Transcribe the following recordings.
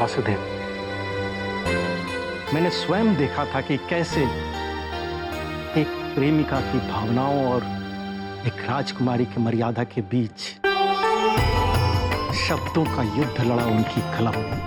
वासुदेव, मैंने स्वयं देखा था कि कैसे एक प्रेमिका की भावनाओं और एक राजकुमारी की मर्यादा के बीच शब्दों का युद्ध लड़ा उनकी कलम ने।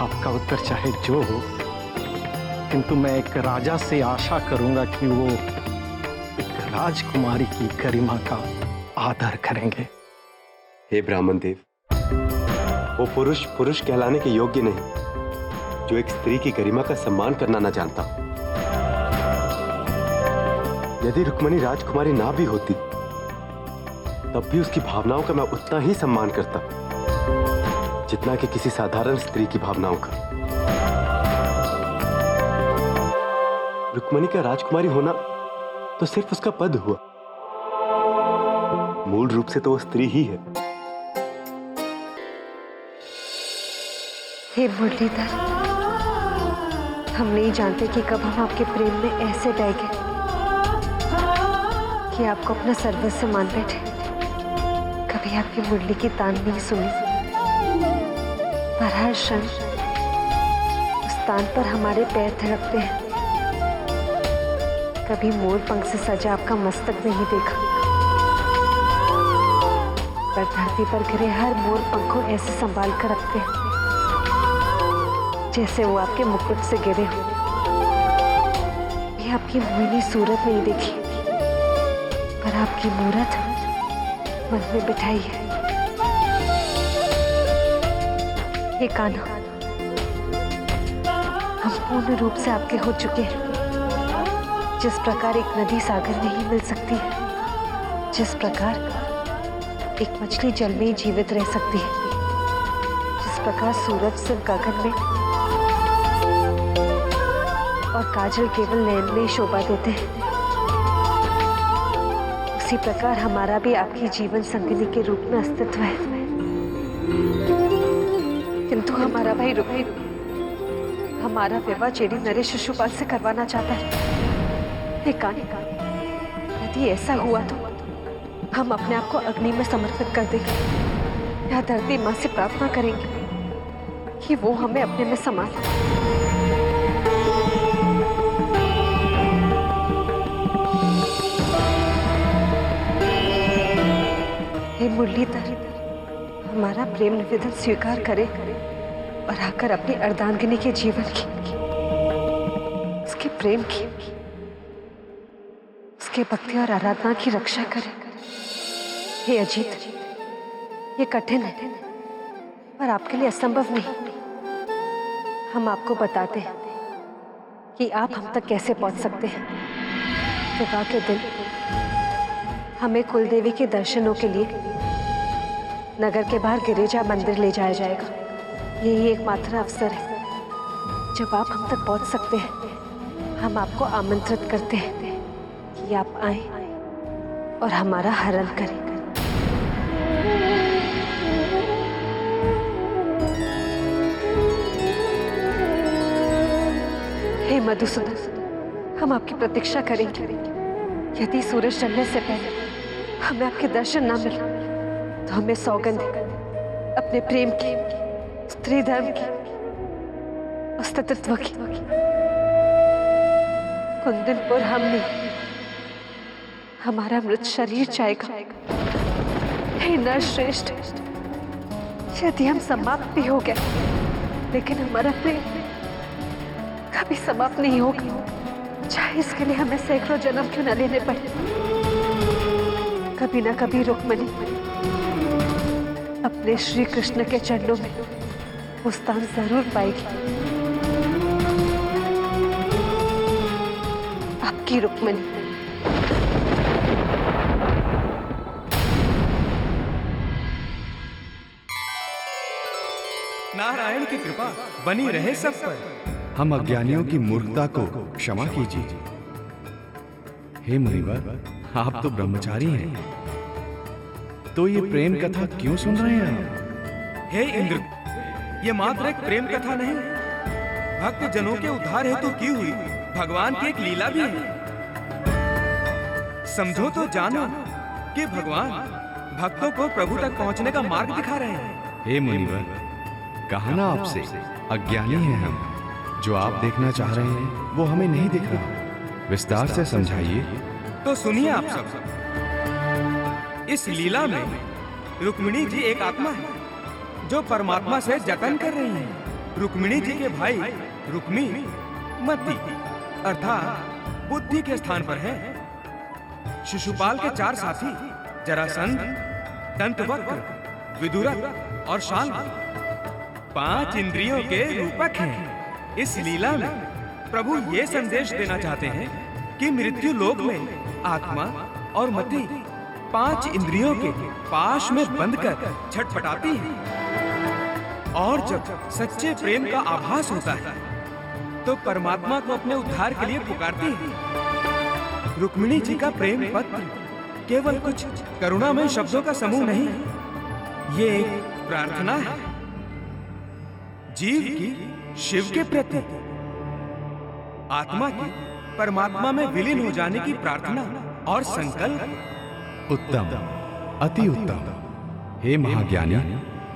आपका उत्तर चाहे जो हो, किंतु मैं एक राजा से आशा करूंगा कि वो एक राजकुमारी की गरिमा का आदर करेंगे। हे ब्राह्मण देव, वो पुरुष पुरुष कहलाने के योग्य नहीं जो एक स्त्री की गरिमा का सम्मान करना न जानता। यदि रुक्मणी राजकुमारी ना भी होती तब भी उसकी भावनाओं का मैं उतना ही सम्मान करता जितना कि किसी साधारण स्त्री की भावनाओं का। रुक्मणी का राजकुमारी होना तो सिर्फ उसका पद हुआ, मूल रूप से तो वो स्त्री ही है। हे मुरलीधर, हम नहीं जानते कि कब हम आपके प्रेम में ऐसे बह गए कि आपको अपना सर्वस्व मान बैठे। कभी आपकी मुरली की तान नहीं सुनी, पर हर क्षण उस तान पर हमारे पैर थिरकते हैं। कभी मोर पंख से सजा आपका मस्तक नहीं देखा, पर धरती पर गिरे हर मोर पंख को ऐसे संभाल कर रखते हैं जैसे वो आपके मुकुट से गिरे हो। ये आपकी मोहिनी सूरत नहीं देखी, पर आपकी मूरत मन में बिठाई है। ये कान्हा, हम पूर्ण रूप से आपके हो चुके हैं। जिस प्रकार एक नदी सागर में ही मिल सकती है, जिस प्रकार एक मछली जल में ही जीवित रह सकती है, जिस प्रकार सूरज सिर्फ गगन में और काजल केवल नयन में शोभा देते हैं, उसी प्रकार हमारा भी आपकी जीवन संगिनी के रूप में अस्तित्व है। किंतु हमारा भाई रुक्मी हमारा विवाह चेड़ी नरेश शिशुपाल से करवाना चाहता है। यदि ऐसा हुआ तो हम अपने आप को अग्नि में समर्पित कर देंगे या धरती मां से प्रार्थना करेंगे कि वो हमें अपने में समा ले। हे मुरलीधर, हमारा प्रेम निवेदन स्वीकार करे और आकर अपनी अर्धांगिनी के जीवन की, उसके प्रेम की, उसके भक्ति और आराधना की रक्षा करे। हे अजीत, ये कठिन है पर आपके लिए असंभव नहीं। हम आपको बताते हैं कि आप हम तक कैसे पहुंच सकते हैं। विवाह के दिन हमें कुलदेवी के दर्शनों के लिए नगर के बाहर गिरिजा मंदिर ले जाया जाएगा। यही एकमात्र अवसर है जब आप हम तक पहुंच सकते हैं। हम आपको आमंत्रित करते हैं कि आप आए और हमारा हरण करें। हे मधुसूदन, हम आपकी प्रतीक्षा करेंगे। यदि सूरज ढलने से पहले हमें आपके दर्शन ना मिले तो हमें सौगंध अपने प्रेम की, स्त्री धर्म की, अस्तित्व की। कुंदनपुर हम नहीं, हमारा मृत शरीर जाएगा। हे नरश्रेष्ठ, यदि हम समाप्त भी हो गए लेकिन हमारा प्रेम कभी समाप्त नहीं होगा, चाहे इसके लिए हमें सैकड़ों जन्म क्यों न लेने पड़े। कभी ना कभी रुक्मणी अपने श्री कृष्ण के चरणों में वो स्थान जरूर पाएगी। आपकी रुक्मणी। नारायण की कृपा बनी रहे सब पर। हम अज्ञानियों की मूर्खता को क्षमा कीजिए। हे मुनिवर, आप तो ब्रह्मचारी हैं, तो ये प्रेम कथा क्यों सुन रहे हैं आप? हे इंद्र, ये मात्र एक प्रेम कथा नहीं, भक्त जनों के उद्धार हेतु की हुई भगवान की एक लीला भी है। समझो तो जानो कि भगवान भक्तों को प्रभु तक पहुंचने का मार्ग दिखा रहे हैं। हे मुनिवर, कहा ना आपसे, अज्ञानी हैं हम। जो आप देखना चाह रहे हैं वो हमें नहीं दिख रहा। विस्तार से समझाइए। तो सुनिए आप सब। इस लीला में रुक्मिणी जी एक आत्मा है जो परमात्मा से जतन कर रही है। रुक्मिणी जी के भाई रुक्मी मति अर्थात बुद्धि के स्थान पर है। शिशुपाल के 4 साथी जरासंध, दंतवक्र, विदुरथ और शाल्व 5 इंद्रियों के रूपक हैं। इस लीला में प्रभु ये संदेश देना चाहते हैं कि मृत्यु लोक में आत्मा और मति 5 इंद्रियों के पाश में बंधकर छटपटाती है, और जब सच्चे प्रेम का आभास होता है तो परमात्मा को अपने उद्धार के लिए पुकारती है। रुक्मिणी जी का प्रेम पत्र केवल कुछ करुणामय शब्दों का समूह नहीं, ये एक प्रार्थना है, जीव की शिव के प्रति, आत्मा की परमात्मा में विलीन हो जाने की प्रार्थना और संकल्प। उत्तम, अति उत्तम। हे महाज्ञानी,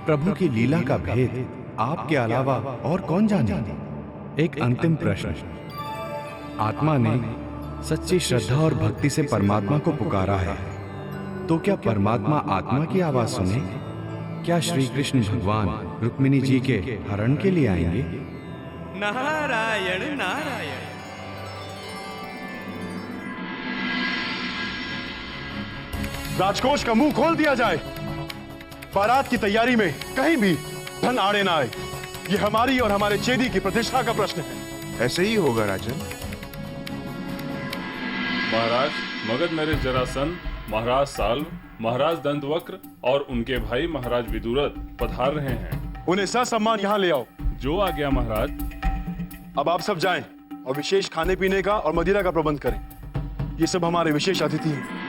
प्रभु की लीला का भेद आपके अलावा और कौन जाने? एक अंतिम प्रश्न। आत्मा ने सच्ची श्रद्धा और भक्ति से परमात्मा को पुकारा है, तो क्या परमात्मा आत्मा की आवाज सुने? क्या श्री कृष्ण भगवान रुक्मिणी जी के हरण के लिए आएंगे? नारायण नारायण। राजकोष का मुंह खोल दिया जाए। बारात की तैयारी में कहीं भी धन आड़े ना आए। ये हमारी और हमारे चेदी की प्रतिष्ठा का प्रश्न है। ऐसे ही होगा राजन। महाराज, मगध नरेश जरासंध, महाराज साल्व, महाराज दंतवक्र और उनके भाई महाराज विदुरथ पधार रहे हैं। उन्हें ससम्मान यहाँ ले आओ। जो आ गया महाराज। अब आप सब जाएं और विशेष खाने पीने का और मदिरा का प्रबंध करें। ये सब हमारे विशेष अतिथि हैं।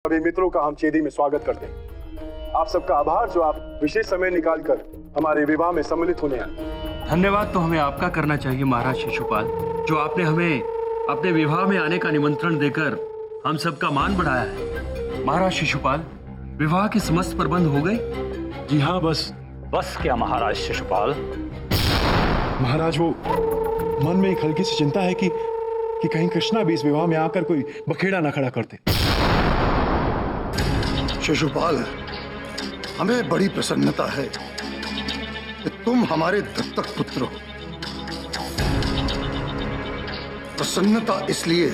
सभी मित्रों का हम चेदी में स्वागत करते हैं। आप सबका आभार जो आप विशेष समय निकालकर हमारे विवाह में सम्मिलित होने आए। धन्यवाद तो हमें आपका करना चाहिए महाराज शिशुपाल, जो आपने हमें अपने विवाह में आने का निमंत्रण देकर हम सबका मान बढ़ाया है। महाराज शिशुपाल, विवाह के समस्त प्रबंध हो गए? जी हाँ, बस क्या महाराज शिशुपाल? महाराज, वो मन में एक हल्की सी चिंता है कि कहीं कृष्णा भी इस विवाह में आकर कोई बखेड़ा ना खड़ा करते। शिशुपाल, हमें बड़ी प्रसन्नता है कि तुम हमारे दत्तक पुत्र हो। प्रसन्नता इसलिए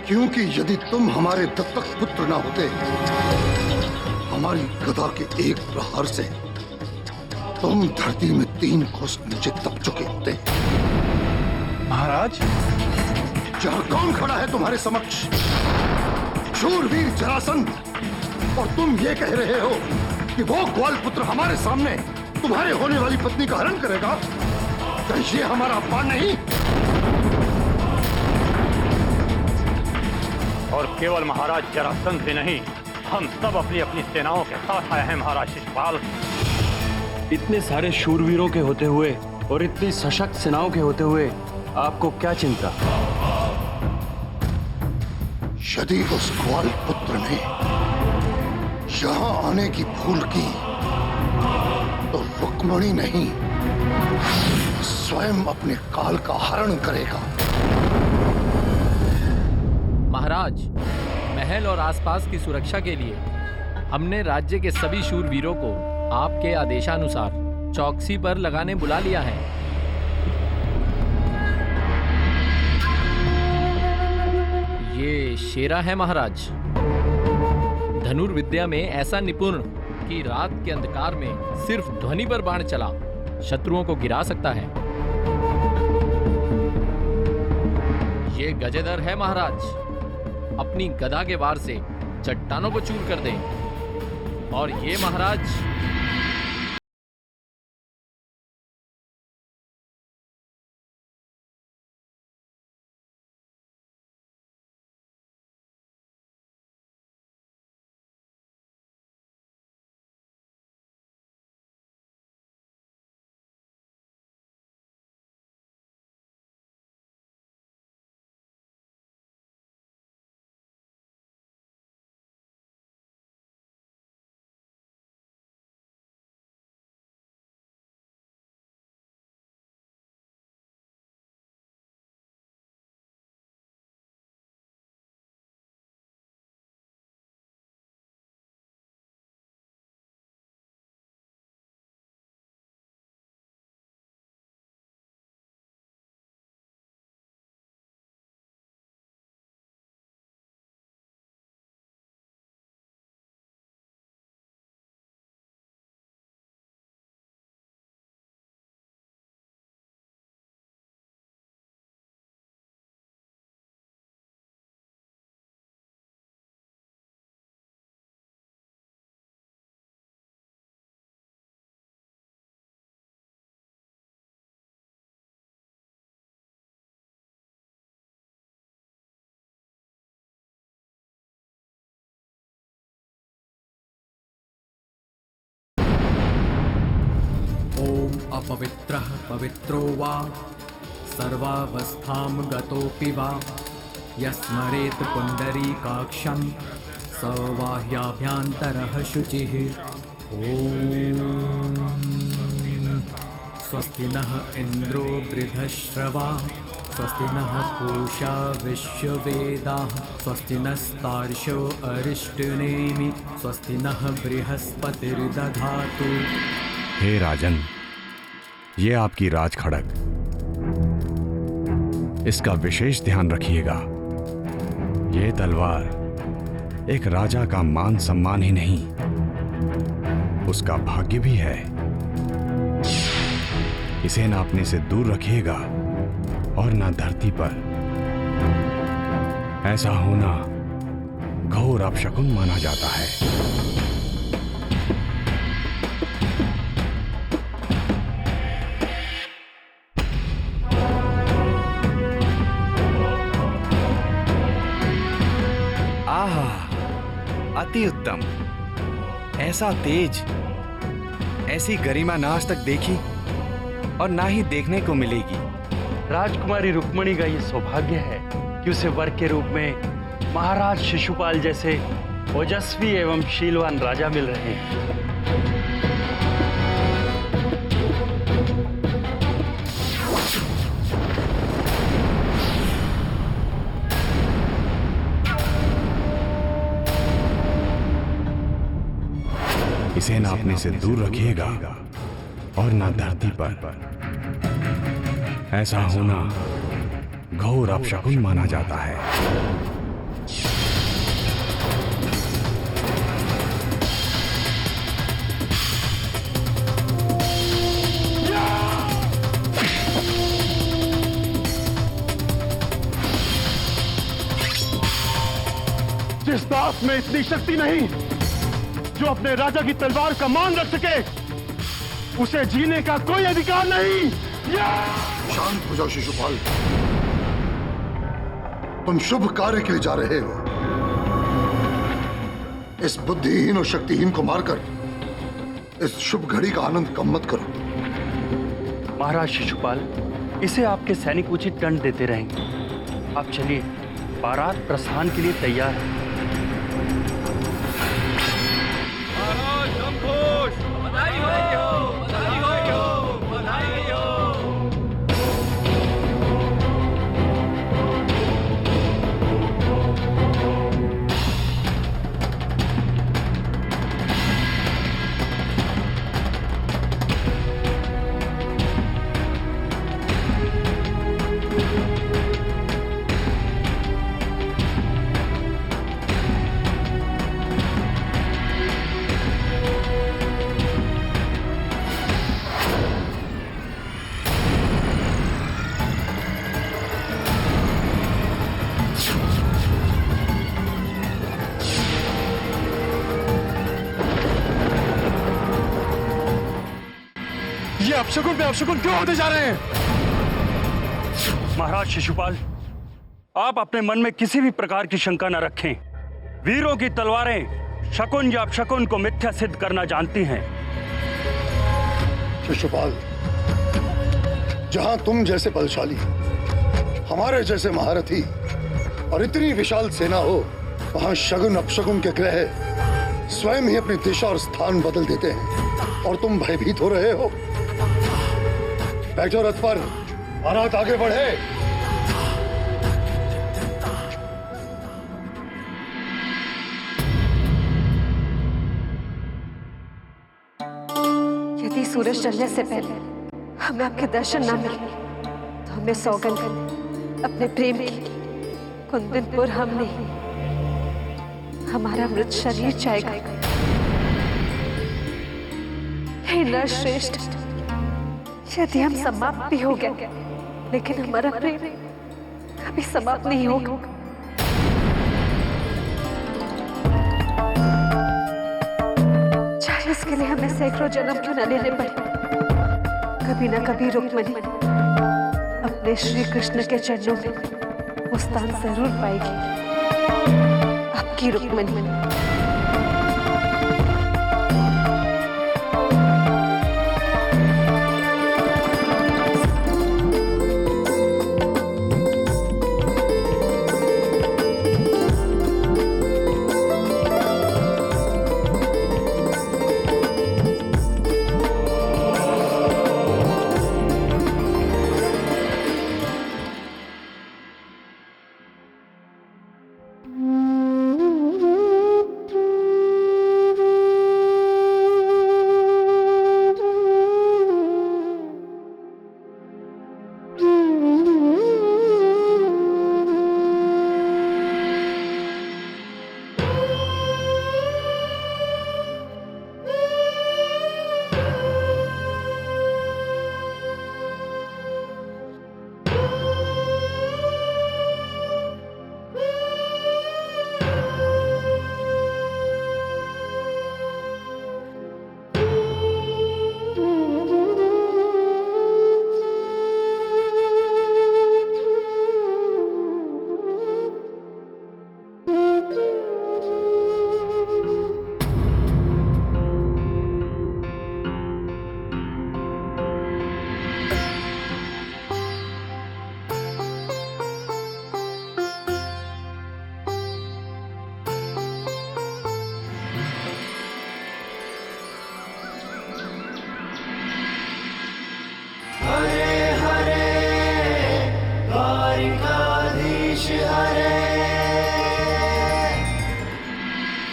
क्योंकि यदि तुम हमारे दत्तक पुत्र ना होते, हमारी गदा के एक प्रहार से तुम धरती में 3 कोस नीचे दब चुके होते। महाराज, जहां कौन खड़ा है तुम्हारे समक्ष? शूरवीर जरासंध। और तुम ये कह रहे हो कि वो ग्वाल पुत्र हमारे सामने तुम्हारे होने वाली पत्नी का हरण करेगा? क्या ये हमारा अपमान नहीं? और केवल महाराज जरासंध ही नहीं, हम सब अपनी अपनी सेनाओं के साथ आए हैं महाराज शिशुपाल। इतने सारे शूरवीरों के होते हुए और इतनी सशक्त सेनाओं के होते हुए आपको क्या चिंता? यदि उस ग्वाल पुत्र ने यहां आने की भूल की तो रुक्मिणी नहीं, स्वयं अपने काल का हरण करेगा। महाराज, महल और आसपास की सुरक्षा के लिए हमने राज्य के सभी शूरवीरों को आपके आदेशानुसार चौकसी पर लगाने बुला लिया है। ये शेरा है महाराज, धनुर्विद्या में ऐसा निपुण कि रात के अंधकार में सिर्फ ध्वनि पर बाण चला शत्रुओं को गिरा सकता है। ये गजेधर है महाराज, अपनी गदा के वार से चट्टानों को चूर कर दे। और ये महाराज अपवित्रः पवित्रो वा सर्वावस्थां गतोऽपि वा यस्मरेत् पुण्डरीकाक्षं स बाह्याभ्यन्तरः शुचिः। ॐ स्वस्ति नः इन्द्रो वृद्धश्रवा स्वस्ति नः पूषा विश्ववेदाः स्वस्ति नस्तार्क्ष्यो अरिष्टनेमि स्वस्ति नः बृहस्पतिर्दधातु। हे राजन, ये आपकी राज खड़ग, इसका विशेष ध्यान रखिएगा। ये तलवार एक राजा का मान सम्मान ही नहीं, उसका भाग्य भी है। इसे नापने से दूर रखिएगा और ना धरती पर। ऐसा होना घोर अपशकुन माना जाता है। आहा, अति उत्तम। ऐसा तेज, ऐसी गरिमा ना आज तक देखी और ना ही देखने को मिलेगी। राजकुमारी रुक्मिणी का ये सौभाग्य है कि उसे वर के रूप में महाराज शिशुपाल जैसे ओजस्वी एवं शीलवान राजा मिल रहे हैं। इसे नापने से दूर रखिएगा और ना धरती पर। ऐसा होना घोर अपशकुन माना जाता है। जिस दास में इतनी शक्ति नहीं जो अपने राजा की तलवार का मान रख सके, उसे जीने का कोई अधिकार नहीं। शांत हो जाओ शिशुपाल, तुम शुभ कार्य के लिए जा रहे हो। इस बुद्धिहीन और शक्तिहीन को मारकर इस शुभ घड़ी का आनंद कम मत करो। महाराज शिशुपाल, इसे आपके सैनिक उचित दंड देते रहेंगे। आप चलिए, बारात प्रस्थान के लिए तैयार है। बधाई हो, बधाई हो, बधाई हो। ये अपशकुन पे अपशकुन क्यों होते जा रहे हैं? महाराज शिशुपाल, आप अपने मन में किसी भी प्रकार की शंका न रखें। वीरों की तलवारें शकुन या अपशकुन को मिथ्या सिद्ध करना जानती हैं। शिशुपाल, जहां तुम जैसे बलशाली, हमारे जैसे महारथी और इतनी विशाल सेना हो, वहां शगुन अपशकुन के ग्रह स्वयं ही अपनी दिशा और स्थान बदल देते हैं और तुम भयभीत हो रहे हो। बैठो रथ पर, बारात आगे बढ़े। यदि सूरज ढलने से पहले हमें आपके दर्शन ना मिले तो हमें सौगंध अपने प्रेम की कुंदनपुर हम नहीं, हमारा मृत शरीर जाएगा। हे नरश्रेष्ठ, यदि हम समाप्त भी हो गए, लेकिन हमारा प्रेम कभी समाप्त नहीं होगा। चाहे इसके लिए हमें सैकड़ों जन्म क्यों न लेने पड़े, कभी ना कभी रुक्मिणी अपने श्री कृष्ण के चरणों में वो स्थान जरूर पाएगी। आपकी रुक्मिणी।